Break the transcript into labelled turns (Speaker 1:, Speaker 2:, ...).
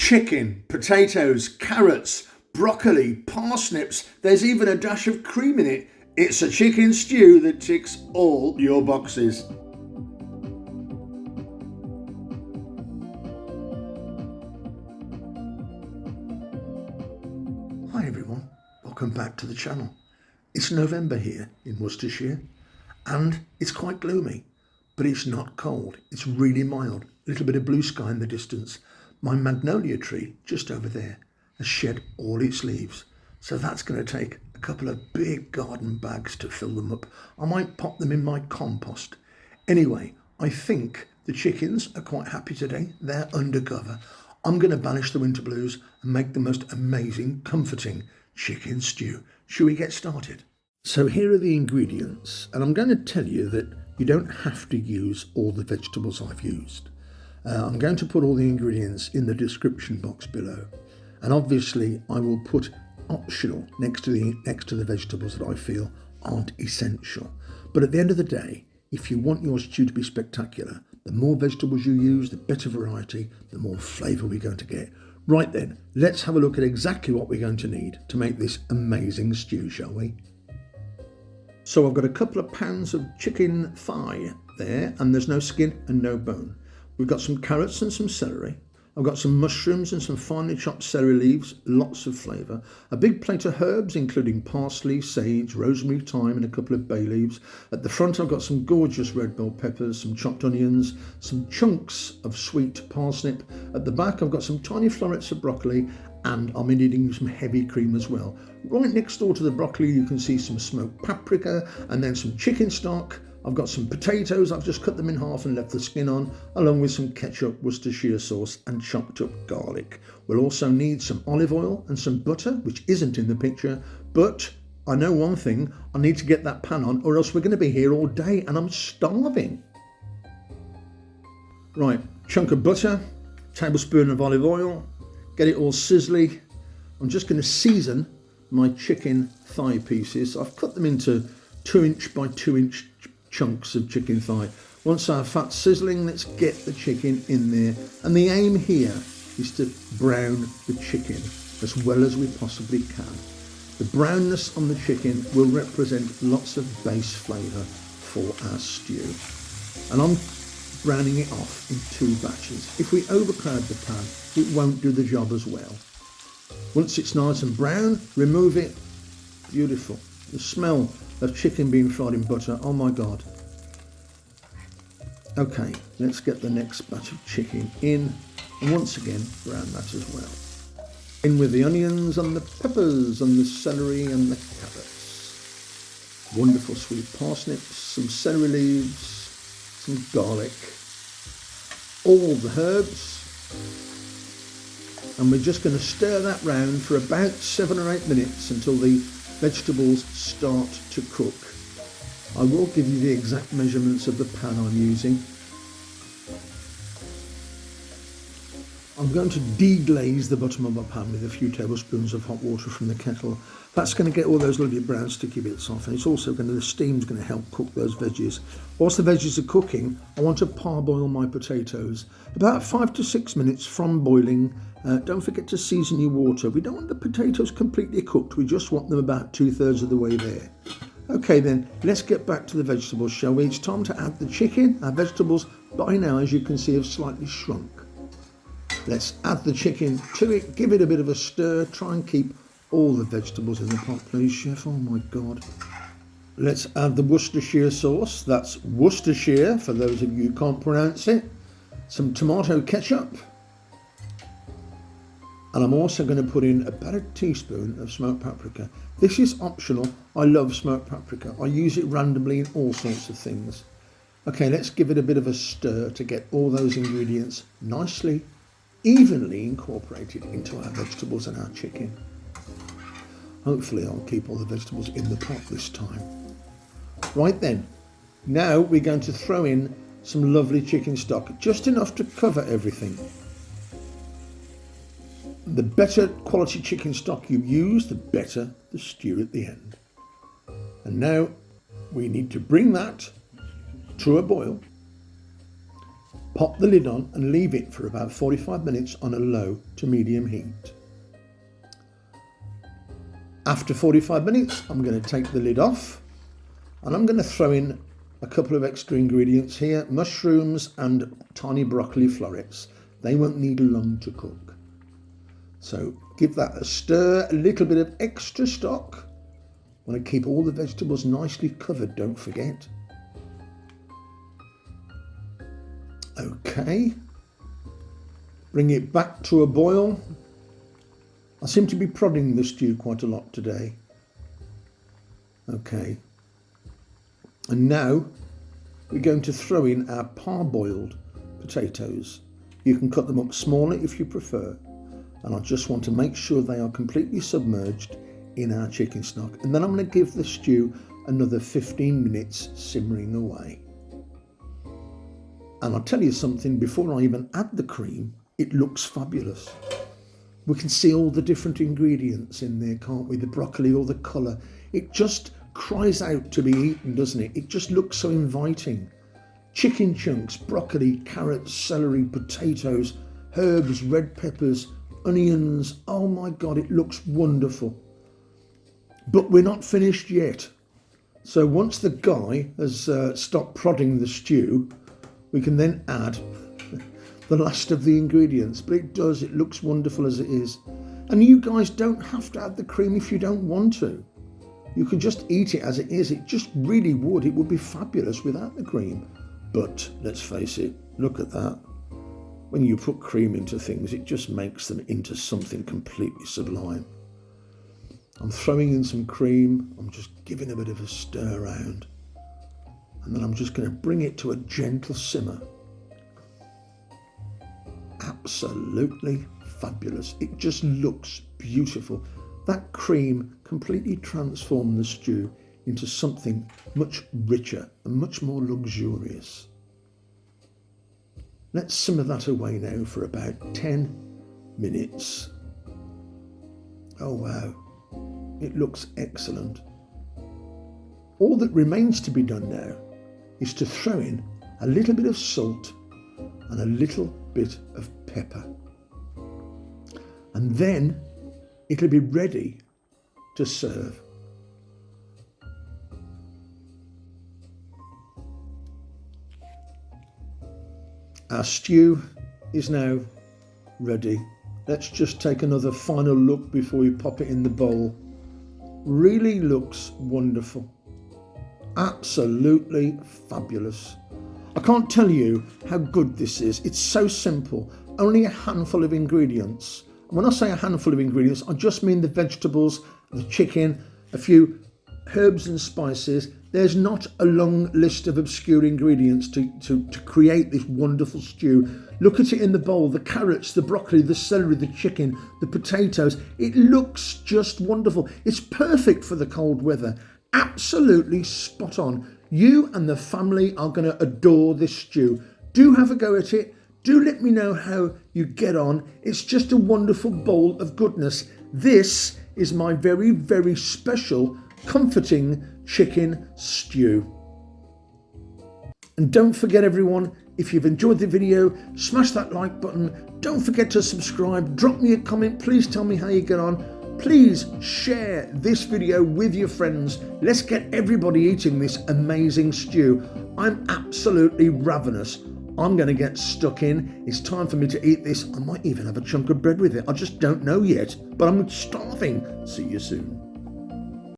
Speaker 1: Chicken, potatoes, carrots, broccoli, parsnips, there's even a dash of cream in it. It's a chicken stew that ticks all your boxes. Hi everyone, welcome back to the channel. It's November here in Worcestershire and it's quite gloomy, but it's not cold. It's really mild, a little bit of blue sky in the distance. My magnolia tree just over there has shed all its leaves, so that's going to take a couple of big garden bags to fill them up. I might pop them in my compost. Anyway, I think the chickens are quite happy today. They're undercover. I'm going to banish the winter blues and make the most amazing, comforting chicken stew. Shall we get started? So here are the ingredients, and I'm going to tell you that you don't have to use all the vegetables I've used. I'm going to put all the ingredients in the description box below, and obviously I will put optional next to the vegetables that I feel aren't essential. But at the end of the day, if you want your stew to be spectacular, the more vegetables you use, the better variety, the more flavour we're going to get. Right then, let's have a look at exactly what we're going to need to make this amazing stew, shall we? So I've got a couple of pounds of chicken thigh there, and there's no skin and no bone. We've got some carrots and some celery. I've got some mushrooms and some finely chopped celery leaves, lots of flavour. A big plate of herbs, including parsley, sage, rosemary, thyme and a couple of bay leaves. At the front I've got some gorgeous red bell peppers, some chopped onions, some chunks of sweet parsnip. At the back I've got some tiny florets of broccoli, and I'm needing some heavy cream as well. Right next door to the broccoli you can see some smoked paprika and then some chicken stock. I've got some potatoes, I've just cut them in half and left the skin on, along with some ketchup, Worcestershire sauce and chopped up garlic. We'll also need some olive oil and some butter, which isn't in the picture, but I know one thing, I need to get that pan on or else we're going to be here all day and I'm starving. Right, chunk of butter, tablespoon of olive oil, get it all sizzly. I'm just going to season my chicken thigh pieces. I've cut them into 2-inch by 2-inch chunks of chicken thigh. Once our fat's sizzling, let's get the chicken in there. And the aim here is to brown the chicken as well as we possibly can. The brownness on the chicken will represent lots of base flavour for our stew. And I'm browning it off in 2 batches. If we overcrowd the pan, it won't do the job as well. Once it's nice and brown, remove it. Beautiful. The smell of chicken being fried in butter, oh my god. Okay, let's get the next batch of chicken in, and once again brown that as well. In with the onions and the peppers and the celery and the carrots. Wonderful sweet parsnips, some celery leaves, some garlic, all the herbs, and we're just going to stir that round for about 7 or 8 minutes until the vegetables start to cook. I will give you the exact measurements of the pan I'm using. I'm going to deglaze the bottom of my pan with a few tablespoons of hot water from the kettle. That's going to get all those lovely brown sticky bits off, and it's also the steam's going to help cook those veggies. Whilst the veggies are cooking, I want to parboil my potatoes. About 5 to 6 minutes from boiling. Don't forget to season your water. We don't want the potatoes completely cooked, we just want them about 2/3 of the way there. Okay then, let's get back to the vegetables, shall we? It's time to add the chicken. Our vegetables by now, as you can see, have slightly shrunk. Let's add the chicken to it, give it a bit of a stir, try and keep all the vegetables in the pot, please, chef. Oh my god. Let's add the Worcestershire sauce. That's Worcestershire, for those of you who can't pronounce it. Some tomato ketchup. And I'm also going to put in about a teaspoon of smoked paprika. This is optional. I love smoked paprika. I use it randomly in all sorts of things. Okay, let's give it a bit of a stir to get all those ingredients nicely, evenly incorporated into our vegetables and our chicken. Hopefully I'll keep all the vegetables in the pot this time. Right then, now we're going to throw in some lovely chicken stock, just enough to cover everything. The better quality chicken stock you use, the better the stew at the end. And now we need to bring that to a boil. Pop the lid on and leave it for about 45 minutes on a low to medium heat. After 45 minutes, I'm going to take the lid off and I'm going to throw in a couple of extra ingredients here, mushrooms and tiny broccoli florets. They won't need long to cook. So give that a stir, a little bit of extra stock. Want to keep all the vegetables nicely covered, don't forget. Okay, bring it back to a boil. I seem to be prodding the stew quite a lot today. Okay, and now we're going to throw in our parboiled potatoes. You can cut them up smaller if you prefer, and I just want to make sure they are completely submerged in our chicken stock, and then I'm going to give the stew another 15 minutes simmering away. And I'll tell you something, before I even add the cream, it looks fabulous. We can see all the different ingredients in there, can't we? The broccoli, all the colour. It just cries out to be eaten, doesn't it? It just looks so inviting. Chicken chunks, broccoli, carrots, celery, potatoes, herbs, red peppers, onions. Oh my God, it looks wonderful. But we're not finished yet. So once the guy has stopped prodding the stew, we can then add the last of the ingredients. But it looks wonderful as it is. And you guys don't have to add the cream if you don't want to. You can just eat it as it is. It just really would. It would be fabulous without the cream. But let's face it, look at that. When you put cream into things, it just makes them into something completely sublime. I'm throwing in some cream. I'm just giving a bit of a stir around. And then I'm just going to bring it to a gentle simmer. Absolutely fabulous. It just looks beautiful. That cream completely transformed the stew into something much richer and much more luxurious. Let's simmer that away now for about 10 minutes. Oh wow, it looks excellent. All that remains to be done now is to throw in a little bit of salt and a little bit of pepper. And then it'll be ready to serve. Our stew is now ready. Let's just take another final look before we pop it in the bowl. Really looks wonderful. Absolutely fabulous. I can't tell you how good this is. It's so simple. Only a handful of ingredients. When I say a handful of ingredients, I just mean the vegetables, the chicken, a few herbs and spices. There's not a long list of obscure ingredients to create this wonderful stew. Look at it in the bowl, the carrots, the broccoli, the celery, the chicken, the potatoes. It looks just wonderful. It's perfect for the cold weather. Absolutely spot on. You and the family are going to adore this stew. Do have a go at it. Do let me know how you get on. It's just a wonderful bowl of goodness. This is my very, very special, comforting chicken stew. And don't forget everyone, if you've enjoyed the video, smash that like button. Don't forget to subscribe. Drop me a comment. Please tell me how you get on. Please share this video with your friends. Let's get everybody eating this amazing stew. I'm absolutely ravenous. I'm going to get stuck in. It's time for me to eat this. I might even have a chunk of bread with it. I just don't know yet, but I'm starving. See you soon.